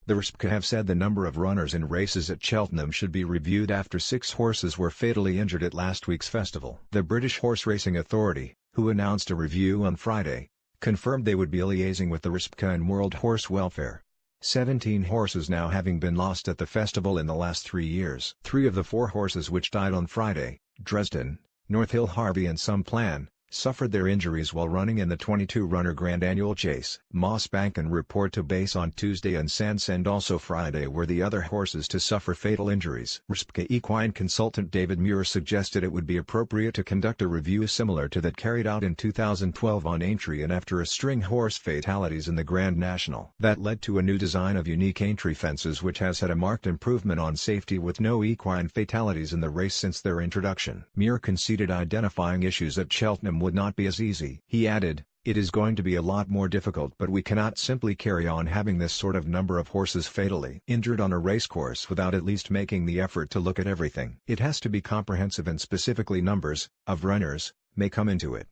The RSPCA have said the number of runners in races at Cheltenham should be reviewed after 6 horses were fatally injured at last week's festival. The British Horse Racing Authority, who announced a review on Friday, confirmed they would be liaising with the RSPCA and World Horse Welfare. 17 horses now having been lost at the festival in the last 3 years. 3 of the 4 horses which died on Friday, Dresden, North Hill Harvey and Some Plan, suffered their injuries while running in the 22-runner Grand Annual Chase. Mossbank and Report to Base on Tuesday and Sandsend also Friday were the other horses to suffer fatal injuries. RSPCA equine consultant David Muir suggested it would be appropriate to conduct a review similar to that carried out in 2012 on Aintree and after a string horse fatalities in the Grand National. That led to a new design of unique Aintree fences which has had a marked improvement on safety with no equine fatalities in the race since their introduction. Muir conceded identifying issues at Cheltenham would not be as easy. He added, "It is going to be a lot more difficult, but we cannot simply carry on having this sort of number of horses fatally injured on a racecourse without at least making the effort to look at everything. It has to be comprehensive and specifically numbers of runners may come into it."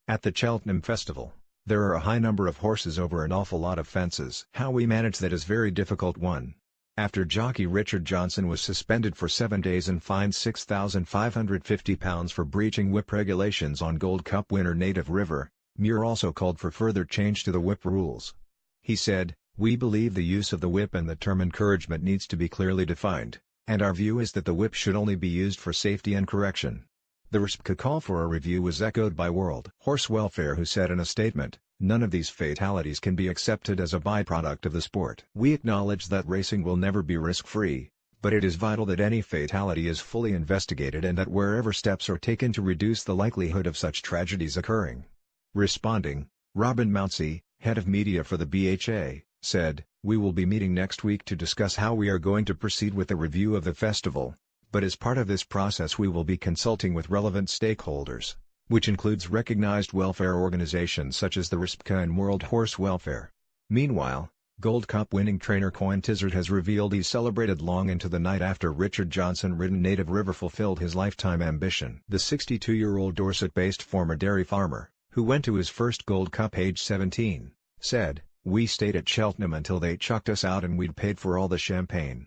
At the Cheltenham Festival, there are a high number of horses over an awful lot of fences. How we manage that is very difficult one. After jockey Richard Johnson was suspended for 7 days and fined £6,550 for breaching whip regulations on Gold Cup winner Native River, Muir also called for further change to the whip rules. He said, "We believe the use of the whip and the term encouragement needs to be clearly defined, and our view is that the whip should only be used for safety and correction." The RSPCA call for a review was echoed by World Horse Welfare, who said in a statement, "None of these fatalities can be accepted as a byproduct of the sport. We acknowledge that racing will never be risk-free, but it is vital that any fatality is fully investigated and that wherever steps are taken to reduce the likelihood of such tragedies occurring." Responding, Robin Mounsey, head of media for the BHA, said, "We will be meeting next week to discuss how we are going to proceed with the review of the festival, but as part of this process we will be consulting with relevant stakeholders, which includes recognized welfare organizations such as the RSPCA and World Horse Welfare." Meanwhile, Gold Cup winning trainer Coin Tizard has revealed he celebrated long into the night after Richard Johnson-ridden Native River fulfilled his lifetime ambition. The 62-year-old Dorset-based former dairy farmer, who went to his first Gold Cup age 17, said, "We stayed at Cheltenham until they chucked us out and we'd paid for all the champagne.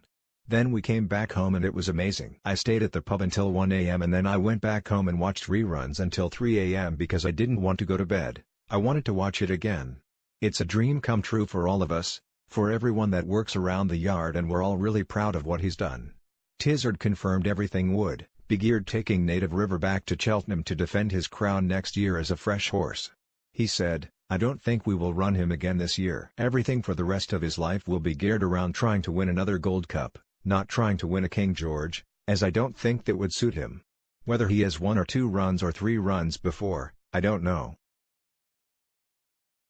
Then we came back home and it was amazing. I stayed at the pub until 1 a.m. and then I went back home and watched reruns until 3 a.m. because I didn't want to go to bed. I wanted to watch it again. It's a dream come true for all of us, for everyone that works around the yard, and we're all really proud of what he's done." Tizard confirmed everything would be geared taking Native River back to Cheltenham to defend his crown next year as a fresh horse. He said, "I don't think we will run him again this year. Everything for the rest of his life will be geared around trying to win another Gold Cup, not trying to win a King George, as I don't think that would suit him. Whether he has 1 or 2 runs or 3 runs before, I don't know."